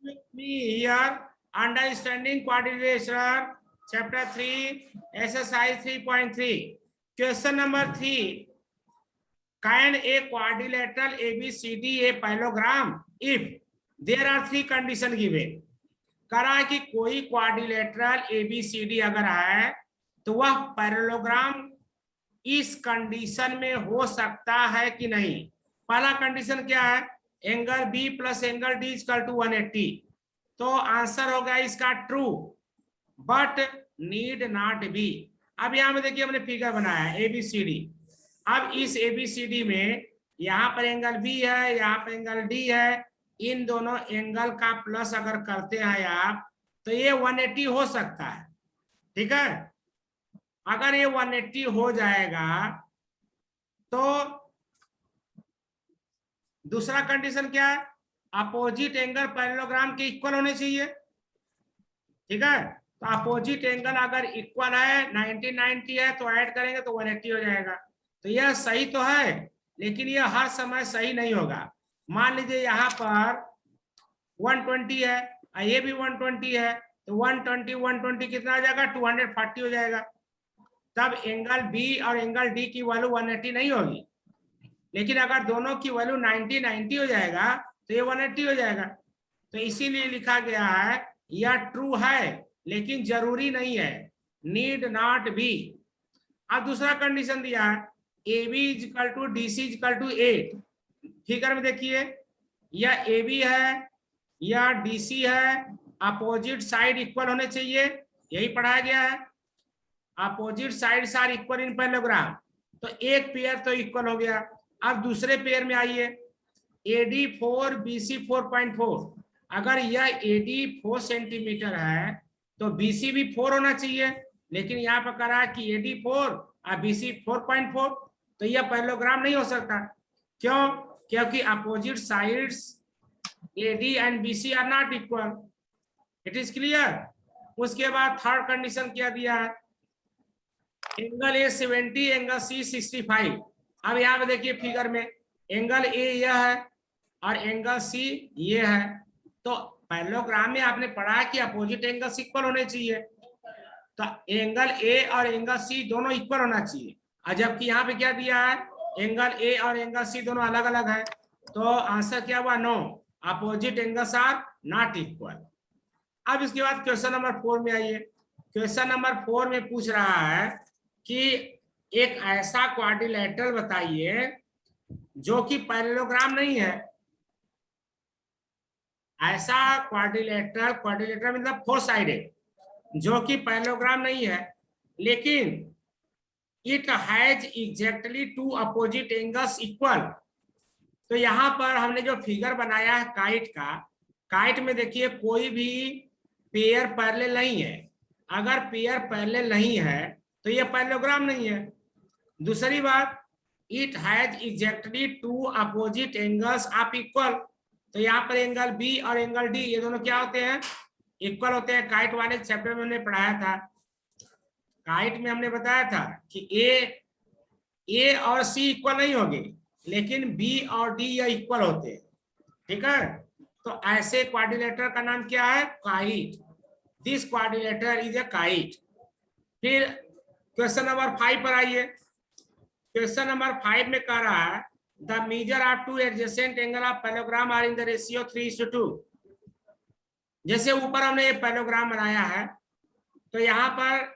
with me here, understanding quadrilateral, chapter 3, exercise 3.3. Question number 3. Can a quadrilateral ABCD a parallelogram if there are three conditions given? करा कि कोई quadrilateral ABCD अगर है तो वह parallelogram इस कंडीशन में हो सकता है कि नहीं। पहला कंडीशन क्या है, angle B plus angle D equal to 180, तो आंसर होगा इसका true, but need not be. अब यहां में देखिए हमने फिगर बनाया है ABCD। अब इस ABCD में यहाँ पर एंगल B है, यहाँ पर एंगल D है, इन दोनों एंगल का प्लस अगर करते हैं आप तो ये 180 हो सकता है। ठीक है, अगर ये 180 हो जाएगा तो दूसरा कंडीशन क्या है, अपोजिट एंगल पैरेललोग्राम के इक्वल होने चाहिए। ठीक है, तो अपोजिट एंगल अगर इक्वल है 90 है तो ऐड करेंगे तो 180 हो जाएगा। तो यह सही तो है, लेकिन यह हर समय सही नहीं होगा। मान लीजिए यहाँ पर 120 है, ये भी 120 है, तो 120 कितना हो जाएगा, 240 हो जाएगा। तब एंगल बी और एंगल डी की वैल्यू 180 नहीं होगी, लेकिन अगर दोनों की वैल्यू 90 हो जाएगा तो ये 180 हो जाएगा। तो इसीलिए लिखा गया है यह ट्रू है लेकिन जरूरी नहीं है, नीड नॉट बी। अब दूसरा कंडीशन दिया है AB equal to DC equal to 8। Figure में देखिए यह AB है या DC है, अपोजिट साइड इक्वल होने चाहिए, यही पढ़ाया गया है। Opposite sides are equal in parallelogram, तो एक पेयर तो इक्वल हो गया। अब दूसरे पेयर में आइए, AD 4 BC 4.4। अगर यह AD 4 सेंटीमीटर है तो BC भी 4 होना चाहिए, लेकिन यहाँ पर करा कि AD 4 और BC 4.4, तो यह पैरेललोग्राम नहीं हो सकता। क्यों? क्योंकि opposite sides AD and BC are not equal. It is clear. उसके बाद थर्ड कंडीशन क्या दिया है, एंगल A 70 एंगल C 65। अब यहाँ पे देखिए फिगर में एंगल A यह है और एंगल C ये है, तो पैरेललोग्राम में आपने पढ़ा कि अपोजिट एंगल्स इक्वल होने चाहिए, तो एंगल A और एंगल C दोनों इक्वल होना चाहिए। और जबकि यहाँ पे क्या दिया है, एंगल A और एंगल C दोनों अलग अलग है, तो आंसर क्या हुआ, no, opposite angles are not equal. अब इसके बाद क्वेश्चन नंबर 4 में आइए। क्वेश्चन नंबर 4 में पूछ रहा है कि एक ऐसा क्वाड्रिलेटरल बताइए जो कि पैरेललोग्राम नहीं है। ऐसा क्वाड्रिलेटरल मतलब 4 साइडेड, जो कि पैरेललोग्राम नहीं है, लेकिन it has exactly two opposite angles equal. तो यहाँ पर हमने जो फिगर बनाया है काइट का, काइट में देखिए कोई भी पेयर पैरेलल नहीं है। अगर पेयर पैरेलल नहीं है तो ये पैरेललोग्राम नहीं है। दूसरी बात, it has exactly two opposite angles of equal, तो यहाँ पर एंगल बी और एंगल डी ये दोनों क्या होते हैं, इक्वल होते हैं। काइट वाले चैप्टर में हमने पढ़ाया था, काइट में हमने बताया था कि ए और सी इक्वल नहीं होंगे, लेकिन बी और डी ये इक्वल होते हैं। ठीक है, तो ऐसे क्वाड्रिलेटरल का नाम क्या है, kite. This quadrilateral is a kite. फिर क्वेश्चन नंबर 5 पर आइए। क्वेश्चन नंबर 5 में कह रहा है the measure of two adjacent angle of parallelogram are in the ratio 3:2। जैसे ऊपर हमने पैरेललोग्राम बनाया है, तो यहाँ पर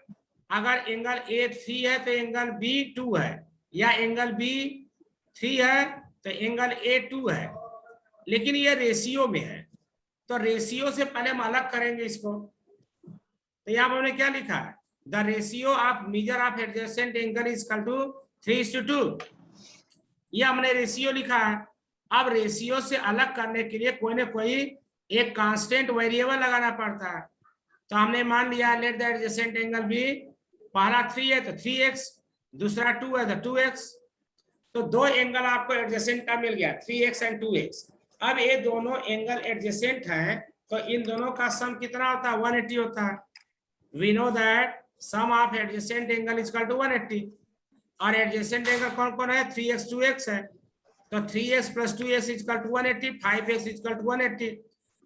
अगर एंगल A 3 है तो एंगल B 2 है, या एंगल B 3 है तो एंगल A 2 है, लेकिन ये रेशियो में है। तो रेशियो से पहले हम अलग करेंगे इसको। तो यहाँ पर हमने क्या लिखा है, the ratio of measure of adjacent angle is equal to 3:2। ये हमने रेशियो लिखा है। अब रेशियो से अलग करने के लिए कोई ना कोई एक कांस्टेंट वेरिएबल लगाना पड़ता है। तो हमने मान लिया let the adjacent angle B, पहला 3 है तो 3x, दूसरा 2 है तो 2x, तो दो एंगल आपको एडजेसेंट का मिल गया 3x एंड 2x। अब ये दोनों एंगल एडजेसेंट हैं, तो इन दोनों का सम कितना होता है, 180 होता है। We know that sum of adjacent angle is equal to 180, और एडजेसेंट एंगल कौन कौन है, 3x 2x है, तो 3x + 2x is equal to 180, 5x is equal to 180।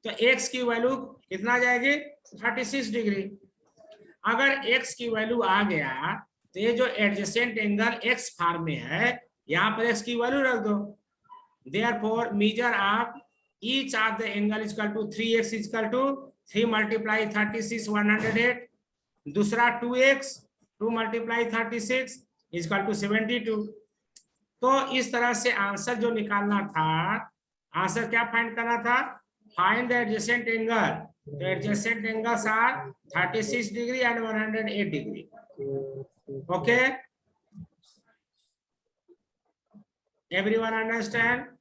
तो x की वैल्यू कितना जाएगी 36 डिग्री। अगर x की वैल्यू आ गया तो ये जो एडजेसेंट एंगल x फॉर्म में है यहाँ पर x की वैल्यू रख दो। Therefore measure of each of the angle is equal to 3x is equal to 3 multiply 36 108, दूसरा 2x 2 multiply 36 is equal to 72। तो इस तरह से आंसर जो निकालना था, आंसर क्या फाइंड करना था, फाइंड द एडजेसेंट एंगल। तो adjacent angles are 36 degree and 108 degree. Okay, everyone understand?